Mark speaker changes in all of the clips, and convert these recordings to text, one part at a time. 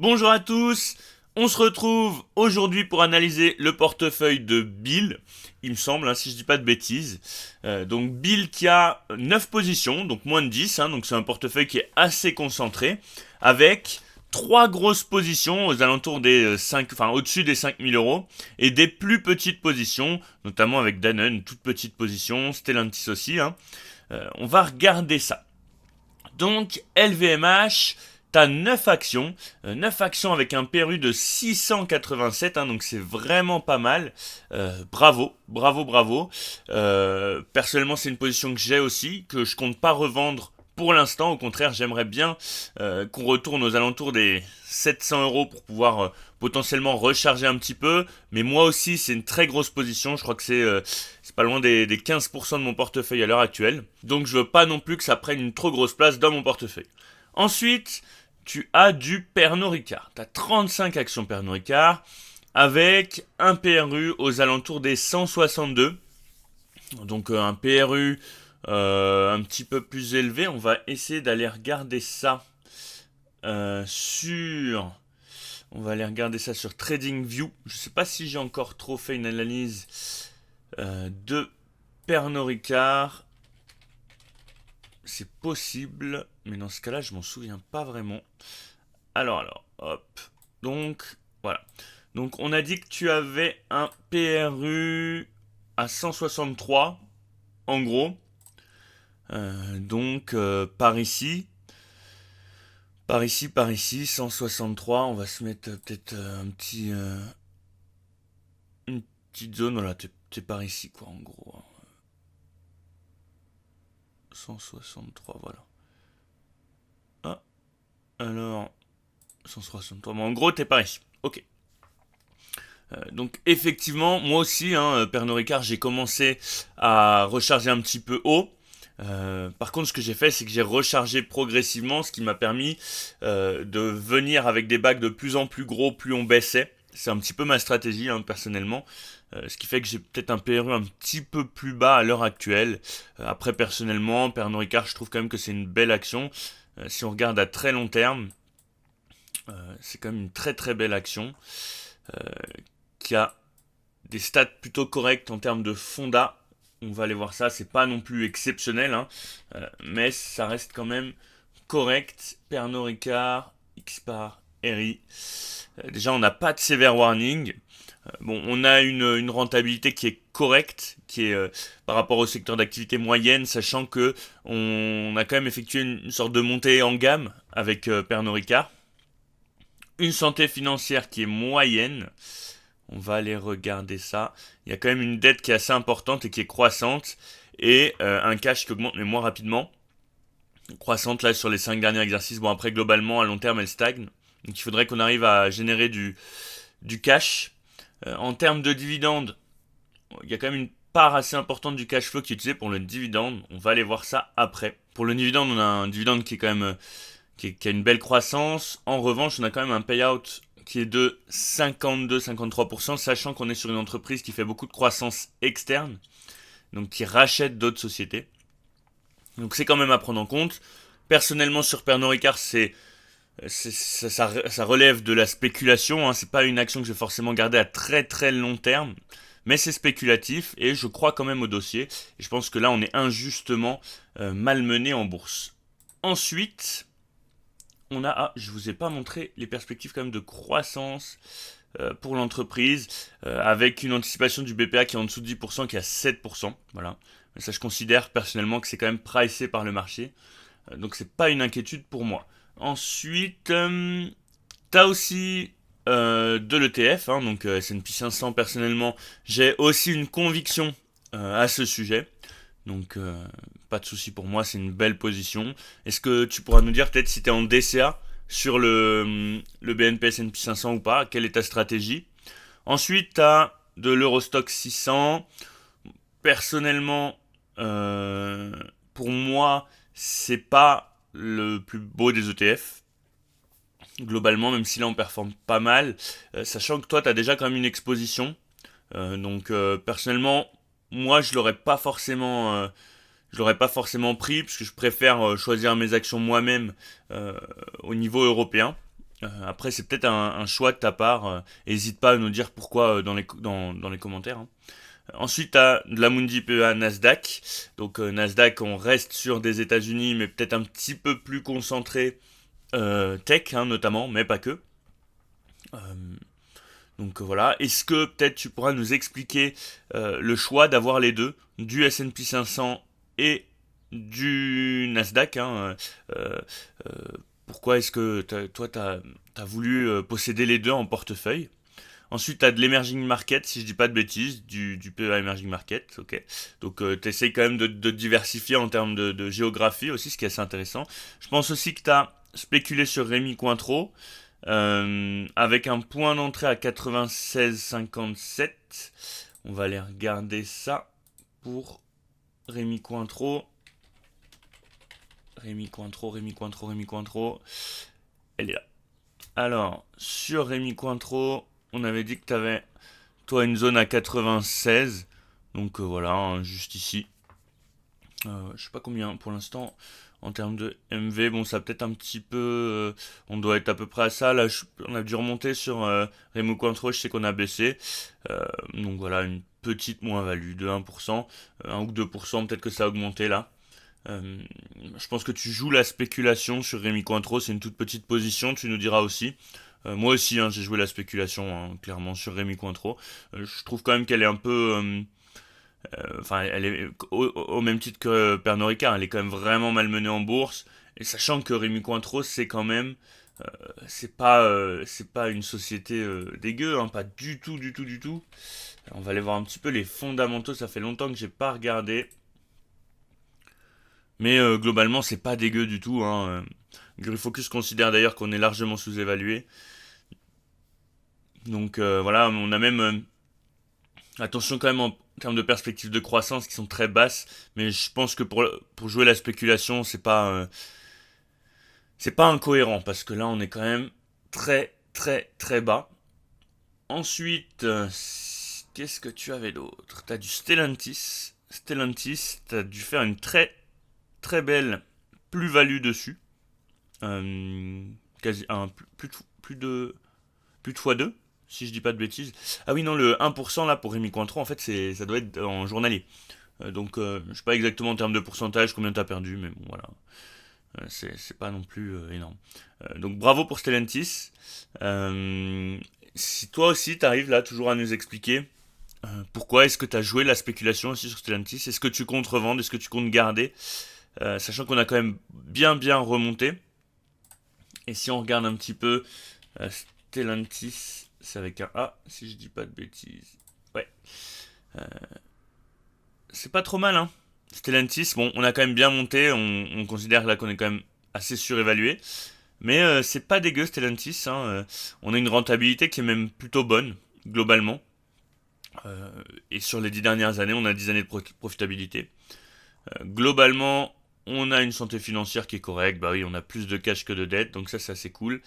Speaker 1: Bonjour à tous, on se retrouve aujourd'hui pour analyser le portefeuille de Bill, il me semble, si je dis pas de bêtises. Donc Bill qui a 9 positions, donc moins de 10, donc c'est un portefeuille qui est assez concentré, avec 3 grosses positions aux alentours des 5, enfin au-dessus des 5 000 euros, et des plus petites positions, notamment avec Danone, une toute petite position, Stellantis aussi. On va regarder ça. Donc LVMH, t'as 9 actions, 9 actions avec un PRU de 687, donc c'est vraiment pas mal. Bravo, bravo, bravo. Personnellement, c'est une position que j'ai aussi, que je compte pas revendre pour l'instant. Au contraire, j'aimerais bien qu'on retourne aux alentours des 700 euros pour pouvoir potentiellement recharger un petit peu. Mais moi aussi, c'est une très grosse position. Je crois que c'est pas loin des 15% de mon portefeuille à l'heure actuelle. Donc je veux pas non plus que ça prenne une trop grosse place dans mon portefeuille. Ensuite, tu as du Pernod Ricard. Tu as 35 actions Pernod Ricard avec un PRU aux alentours des 162. Donc un PRU un petit peu plus élevé. On va essayer d'aller regarder ça sur... On va aller regarder ça sur TradingView. Je ne sais pas si j'ai encore trop fait une analyse de Pernod Ricard. C'est possible, mais dans ce cas-là, je m'en souviens pas vraiment. Alors, hop. Donc, voilà. Donc, on a dit que tu avais un PRU à 163, en gros. Par ici. Par ici, 163. On va se mettre peut-être une petite zone. Voilà, t'es par ici, quoi, en gros. 163, voilà. Ah, alors, 163. Bon, en gros, t'es par ici. Ok. Donc effectivement, moi aussi, Pernod Ricard, j'ai commencé à recharger un petit peu haut. Par contre, ce que j'ai fait, c'est que j'ai rechargé progressivement, ce qui m'a permis de venir avec des bacs de plus en plus gros, plus on baissait. C'est un petit peu ma stratégie, personnellement. Ce qui fait que j'ai peut-être un PRU un petit peu plus bas à l'heure actuelle. Après, personnellement, Pernod Ricard, je trouve quand même que c'est une belle action. Si on regarde à très long terme, c'est quand même une très très belle action. Euh, qui a des stats plutôt corrects en termes de fonda. On va aller voir ça, c'est pas non plus exceptionnel, mais ça reste quand même correct. Pernod Ricard, Xpar, RI. Déjà, on n'a pas de sévère warning. Bon, on a une rentabilité qui est correcte, qui est par rapport au secteur d'activité moyenne, sachant que on a quand même effectué une sorte de montée en gamme avec Pernod Ricard. Une santé financière qui est moyenne. On va aller regarder ça. Il y a quand même une dette qui est assez importante et qui est croissante. Et un cash qui augmente mais moins rapidement. Croissante là sur les 5 derniers exercices. Bon après globalement à long terme elle stagne. Donc il faudrait qu'on arrive à générer du cash. En termes de dividendes, il y a quand même une part assez importante du cash flow qui est utilisée pour le dividende. On va aller voir ça après. Pour le dividende, on a un dividende qui est quand même qui a une belle croissance. En revanche, on a quand même un payout qui est de 52-53%, sachant qu'on est sur une entreprise qui fait beaucoup de croissance externe, donc qui rachète d'autres sociétés. Donc c'est quand même à prendre en compte. Personnellement, sur Pernod Ricard, ça relève de la spéculation. C'est pas une action que je vais forcément garder à très très long terme, mais c'est spéculatif et je crois quand même au dossier. Et je pense que là, on est injustement malmené en bourse. Ensuite, je vous ai pas montré les perspectives quand même de croissance pour l'entreprise, avec une anticipation du BPA qui est en dessous de 10%, qui est à 7%. Voilà. Mais ça, je considère personnellement que c'est quand même pricé par le marché. Donc, c'est pas une inquiétude pour moi. Ensuite, tu as aussi de l'ETF, donc S&P 500. Personnellement, j'ai aussi une conviction à ce sujet. Donc, pas de souci pour moi, c'est une belle position. Est-ce que tu pourras nous dire peut-être si tu es en DCA sur le BNP S&P 500 ou pas? Quelle est ta stratégie? Ensuite, tu as de l'Eurostock 600. Personnellement, pour moi, c'est pas le plus beau des ETF. Globalement, même si là on performe pas mal, sachant que toi, tu as déjà quand même une exposition. Personnellement, moi, je l'aurais pas forcément pris parce que je préfère choisir mes actions moi-même au niveau européen. Après, c'est peut-être un choix de ta part. N'hésite pas à nous dire pourquoi dans les commentaires, hein. Ensuite, tu as de la Mundi PEA Nasdaq. Donc, Nasdaq, on reste sur des États-Unis, mais peut-être un petit peu plus concentré tech, hein, notamment, mais pas que. Euh, donc voilà. Est-ce que peut-être tu pourras nous expliquer le choix d'avoir les deux, du S&P 500 et du Nasdaq, hein, euh, euh, pourquoi est-ce que toi, tu as voulu posséder les deux en portefeuille? Ensuite, tu as de l'emerging market, si je dis pas de bêtises, du PEA emerging market, ok. Donc, tu essayes quand même de diversifier en termes de géographie aussi, ce qui est assez intéressant. Je pense aussi que tu as spéculé sur Rémi Cointreau, avec un point d'entrée à 96,57. On va aller regarder ça pour Rémi Cointreau. Rémi Cointreau, Rémi Cointreau, Rémi Cointreau. Elle est là. Alors, sur Rémi Cointreau, on avait dit que tu avais, toi, une zone à 96. Donc voilà, hein, juste ici. Je sais pas combien pour l'instant en termes de MV. Bon, ça peut-être un petit peu. On doit être à peu près à ça. Là, on a dû remonter sur Remo Cointreau. Je sais qu'on a baissé. Donc voilà, une petite moins-value de 1%. 1 ou 2%. Peut-être que ça a augmenté là. Je pense que tu joues la spéculation sur Rémi Cointreau. C'est une toute petite position. Tu nous diras aussi. Moi aussi, hein, j'ai joué la spéculation, hein, clairement, sur Rémi Cointreau. Je trouve quand même qu'elle est un peu. Enfin, elle est au même titre que Pernod Ricard, elle est quand même vraiment malmenée en bourse. Et sachant que Rémi Cointreau, c'est quand même, c'est pas une société dégueu, hein, pas du tout, du tout, du tout. On va aller voir un petit peu les fondamentaux. Ça fait longtemps que j'ai pas regardé, mais globalement, c'est pas dégueu du tout, hein. Grifocus considère d'ailleurs qu'on est largement sous-évalué. Donc voilà, on a même attention quand même en termes de perspectives de croissance qui sont très basses, mais je pense que pour jouer la spéculation, c'est pas incohérent parce que là on est quand même très très très bas. Ensuite, qu'est-ce que tu avais d'autre? T'as du Stellantis. Stellantis, t'as dû faire une très très belle plus-value dessus. Quasi plus de x2, si je dis pas de bêtises. Ah oui, non, le 1% là pour Rémi Cointreau, en fait, ça doit être en journalier. Donc, je sais pas exactement en termes de pourcentage combien t'as perdu, mais bon, voilà. C'est pas non plus énorme. Donc, bravo pour Stellantis. Si toi aussi t'arrives là toujours à nous expliquer pourquoi est-ce que t'as joué la spéculation aussi sur Stellantis, est-ce que tu comptes revendre, est-ce que tu comptes garder, sachant qu'on a quand même bien remonté. Et si on regarde un petit peu Stellantis, c'est avec un A, si je dis pas de bêtises. Ouais. Euh, c'est pas trop mal, hein. Stellantis, bon, on a quand même bien monté, on considère là qu'on est quand même assez surévalué. Mais c'est pas dégueu Stellantis, hein. On a une rentabilité qui est même plutôt bonne, globalement. Et sur les 10 dernières années, on a 10 années de profitabilité. Globalement, on a une santé financière qui est correcte. Bah oui, on a plus de cash que de dette, donc ça c'est assez cool.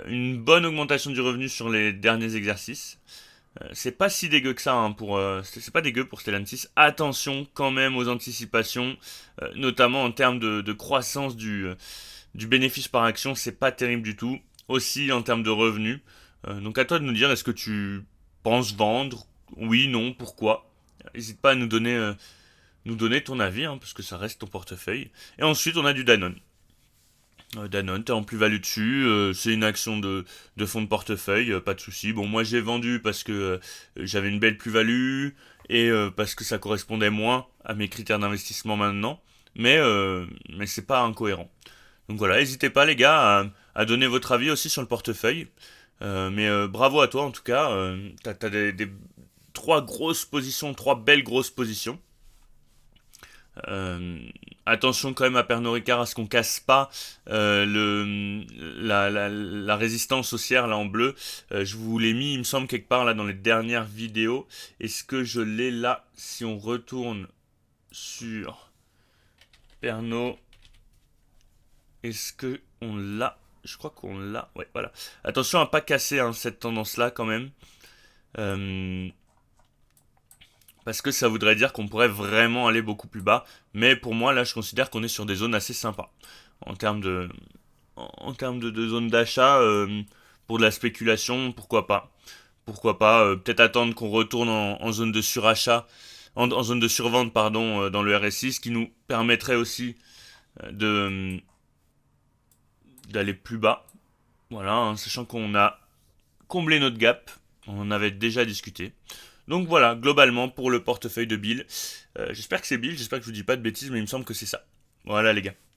Speaker 1: Une bonne augmentation du revenu sur les derniers exercices. C'est pas si dégueu que ça, hein, c'est pas dégueu pour Stellantis. Attention quand même aux anticipations, notamment en termes de croissance du bénéfice par action, c'est pas terrible du tout. Aussi en termes de revenus. Donc à toi de nous dire, est-ce que tu penses vendre? Oui, non, pourquoi? N'hésite pas à nous donner ton avis, hein, parce que ça reste ton portefeuille. Et ensuite, on a du Danone. Danone, t'es en plus-value dessus, c'est une action de fonds de portefeuille, pas de souci. Bon, moi j'ai vendu parce que j'avais une belle plus-value et parce que ça correspondait moins à mes critères d'investissement maintenant, mais c'est pas incohérent. Donc voilà, n'hésitez pas les gars à donner votre avis aussi sur le portefeuille. Mais bravo à toi en tout cas, t'as des trois grosses positions, trois belles grosses positions. Euh, Attention quand même à Pernod Ricard à ce qu'on casse pas la résistance haussière là en bleu. Je vous l'ai mis, il me semble quelque part là dans les dernières vidéos. Est-ce que je l'ai là? Si on retourne sur Pernod, est-ce que on l'a? Je crois qu'on l'a. Ouais, voilà. Attention à pas casser hein, cette tendance là quand même. Euh, Parce que ça voudrait dire qu'on pourrait vraiment aller beaucoup plus bas. Mais pour moi, là, je considère qu'on est sur des zones assez sympas. En termes en termes de zone d'achat, pour de la spéculation, pourquoi pas. Pourquoi pas, peut-être attendre qu'on retourne en zone de surachat, en zone de survente, pardon, dans le RSI, ce qui nous permettrait aussi de d'aller plus bas. Voilà, hein, sachant qu'on a comblé notre gap, on en avait déjà discuté. Donc voilà, globalement, pour le portefeuille de Bill. J'espère que c'est Bill, j'espère que je vous dis pas de bêtises, mais il me semble que c'est ça. Voilà les gars.